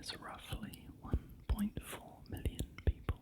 has roughly 1.4 million people.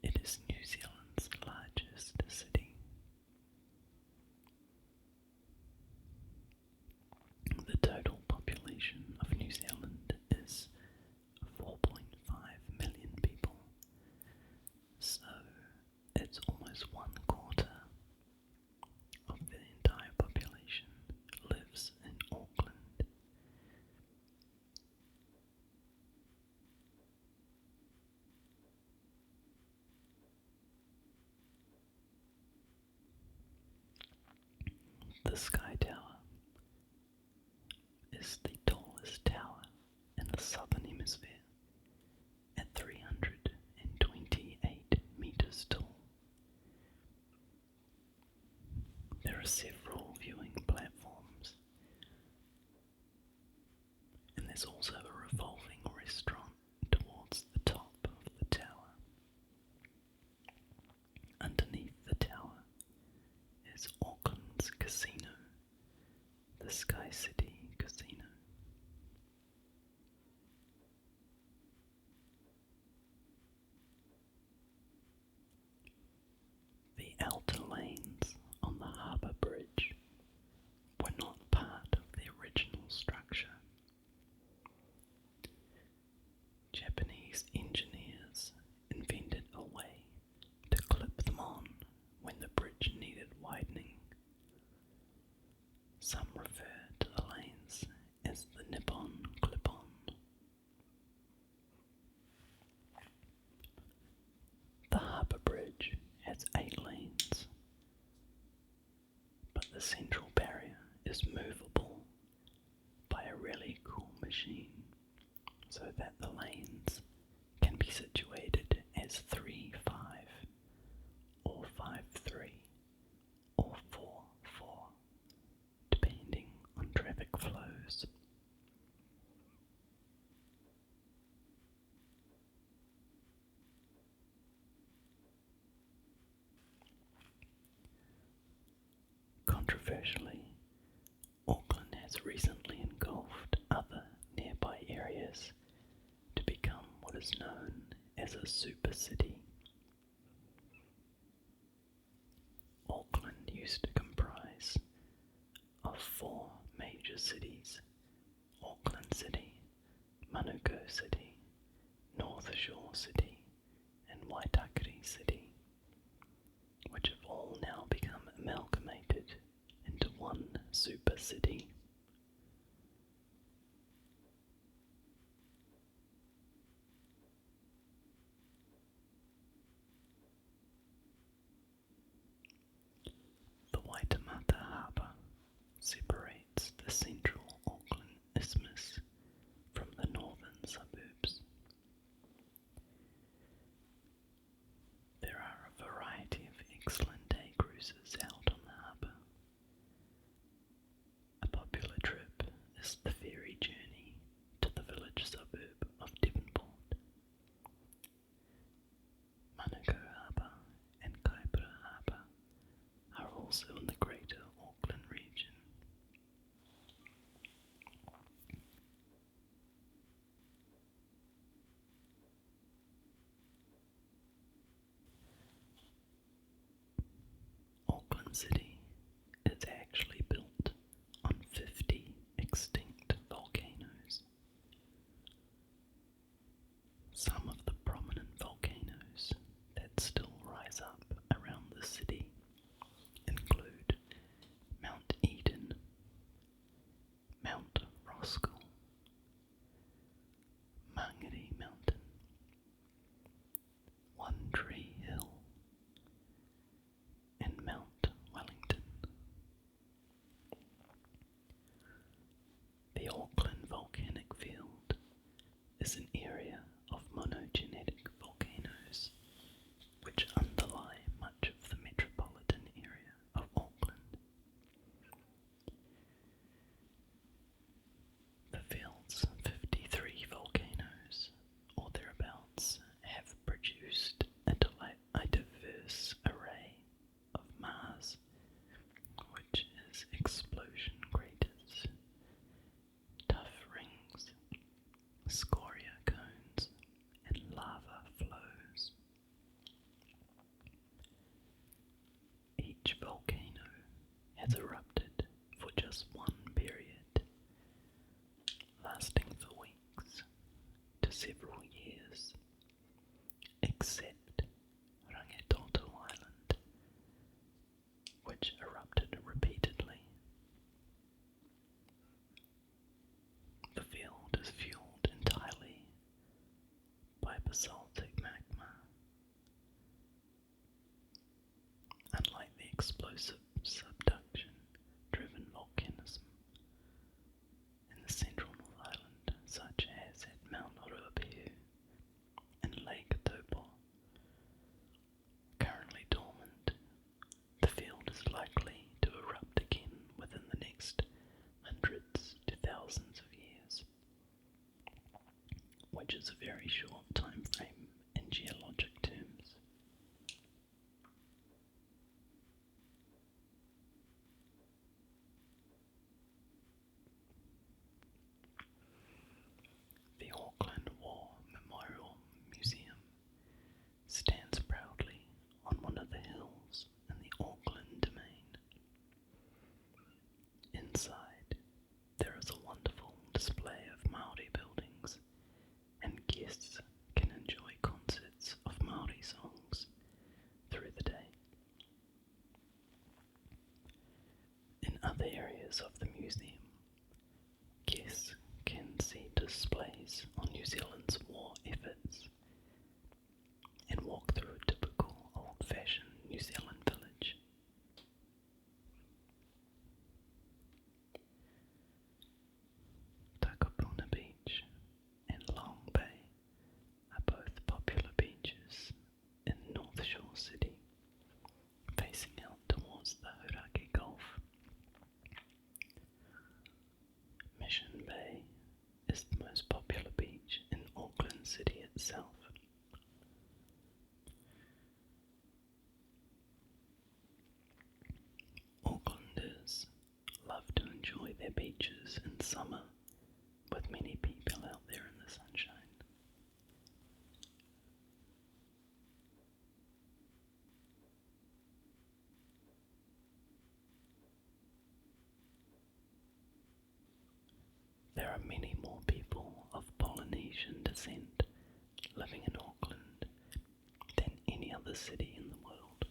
It is New Zealand's largest city. The total population of New Zealand is 4.5 million people, so it's almost 1/4 of the entire population lives in Auckland. The Sky Tower is the tallest tower in the southern hemisphere at 328 meters tall. There are several viewing platforms, and there's also a revolving restaurant towards the top of the tower. Underneath the tower is Auckland's casino, the Sky City Casino. The outer lanes on the Harbour Bridge were not part of the original structure. Japanese engineers invented a way to clip them on when the bridge needed widening. Some refer to the lanes as the Nippon clip-on. The Harbour Bridge has 8 lanes, but the central barrier is movable by a really cool machine so that the lanes can be situated as 3-5 or 5-3 or 4-4 depending on traffic flows. Controversially, Auckland has recently engulfed other nearby areas to become what is known as a super city. Auckland used to comprise of 4 major cities: Auckland City, Manukau City, North Shore City, and Waitakere City, which have all now become amalgamated into one super city. The Waitemata Harbour separates the central Auckland Isthmus from the northern suburbs. There are a variety of excellent day cruises out on the harbour. A popular trip is the ferry journey to the village suburb of Devonport. Manukau Harbour and Kaipara Harbour are also in the greater Auckland region. Auckland City is actually built on 50 extinct volcanoes. Some of the prominent volcanoes that still rise up around the city include just one period, lasting for weeks to several years, except Rangitoto Island, which erupted repeatedly. The field is fueled entirely by basaltic magma. Unlike the explosive subduction-driven volcanism in the central North Island, such as at Mount Ruapehu and Lake Taupo, currently dormant, the field is likely to erupt again within the next hundreds to thousands of years, which is a very short time frame in geologic terms. The Auckland War Memorial Museum stands proudly on one of the hills in the Auckland domain. Inside, there is a wonderful display of Māori buildings, and guests can enjoy concerts of Māori songs through the day. In other areas of the museum, guests can see displays on New Zealand's war efforts and walk through a typical old-fashioned New Zealand village. Takapuna Beach and Long Bay are both popular beaches in North Shore City, facing out towards the Hauraki Gulf. Mission Bay is the most popular beach in Auckland City itself. Aucklanders love to enjoy their beaches in summer, with many people out there in the sunshine. There are many more people of Polynesian descent living in Auckland than any other city in the world.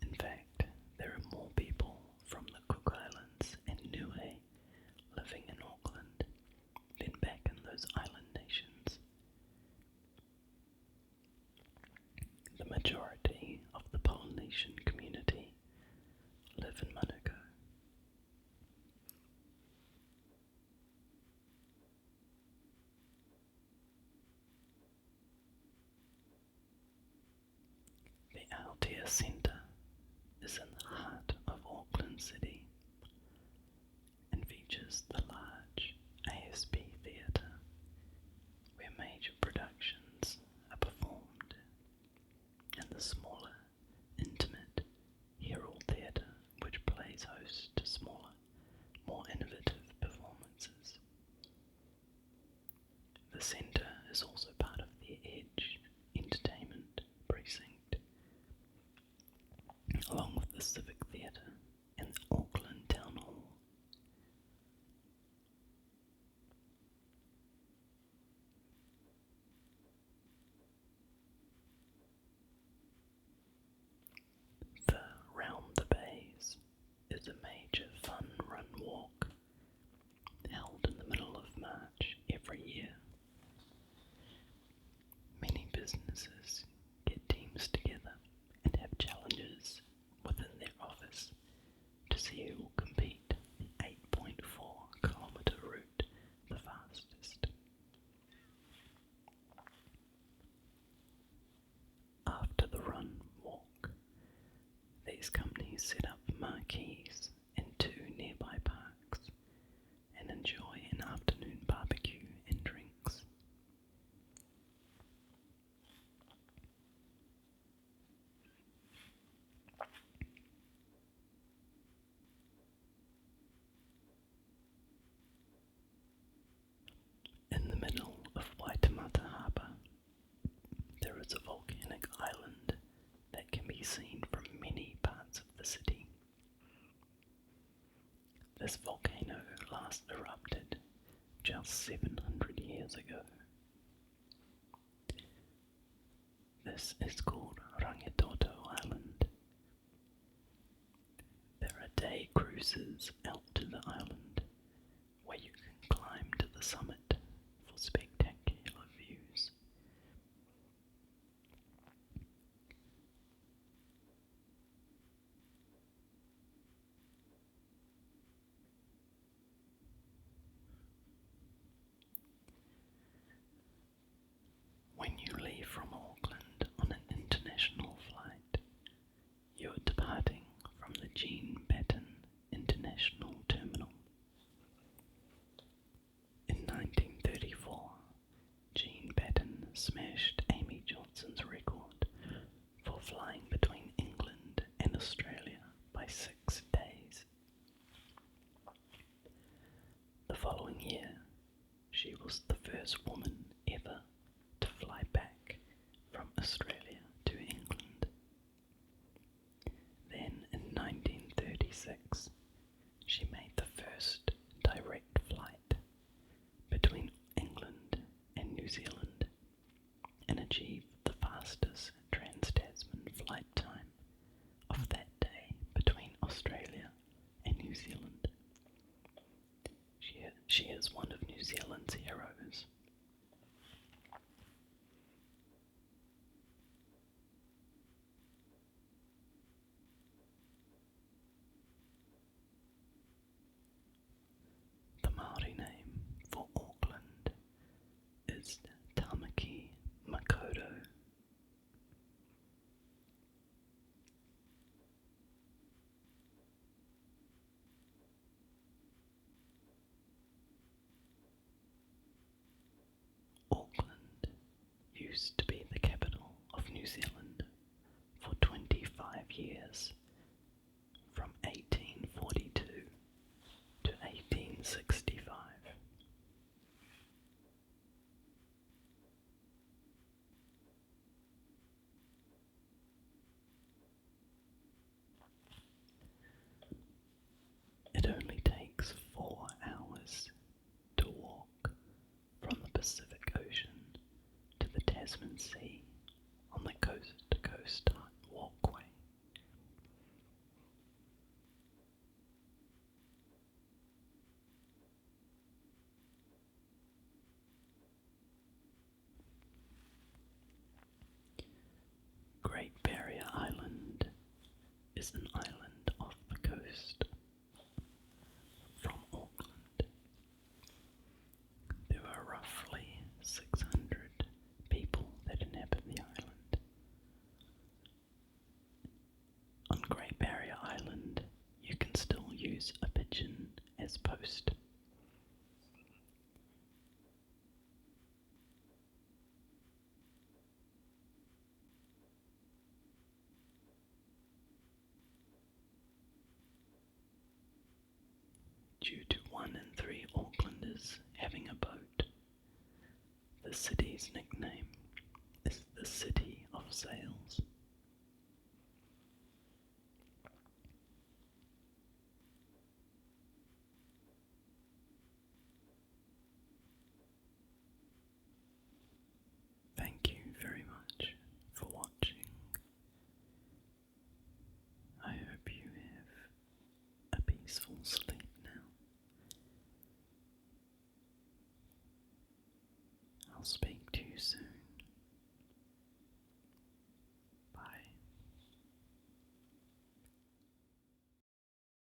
In fact, there are more people from the Cook Islands and Niue living in Auckland than back in those island nations. The majority of the Polynesian community live in Manukau. The Aotea Centre is in the heart of Auckland City and features the large ASB Theatre, where major productions are performed, and the smaller, intimate Herald Theatre, which plays host to smaller, more innovative performances. The centre is also part of the Edge Entertainment Precinct, along with the Civic Theatre and the Auckland Town Hall. The Round the Bays is a major fun run walk held in the middle of March every year. Many businesses get teams together and have challenges within their office to see who will complete the 8.4-kilometre route the fastest. After the run walk, these companies set up marquees in 2 nearby parks and enjoy an afternoon barbecue and drinks. In the middle of Waitemata Harbour, there is a volcanic island that can be seen from many parts of the city. This volcano last erupted just 700 years ago. This is called Rangitoto Island. There are day cruises out to the island where you can climb to the summit for spectacular views. When you leave from Auckland on an international flight, you are departing from the Jean Batten International Terminal. In 1934, Jean Batten smashed Amy Johnson's record for flying between England and Australia by 6 days. The following year, she was the first woman ever to fly back from Australia to England. Then in 1936, she made the first direct flight between England and New Zealand and achieved the fastest trans-Tasman flight time of that day between Australia and New Zealand. She is one of New Zealand's heroes. The Māori name for Auckland is Tamaki Makaurau. Auckland used to be the capital of New Zealand for 25 years, from 1842 to 1865. It only takes 4 hours to walk from the Pacific Ocean to the Tasman Sea on the coast-to-coast walkway. Great Barrier Island is an island off the coast from Auckland. There are roughly 600 people that inhabit the island. On Great Barrier Island, you can still use a pigeon as post. Due to 1 in 3 Aucklanders having a boat, the city's nickname is the City of Sails. Thank you very much for watching. I hope you have a peaceful sleep now. I'll speak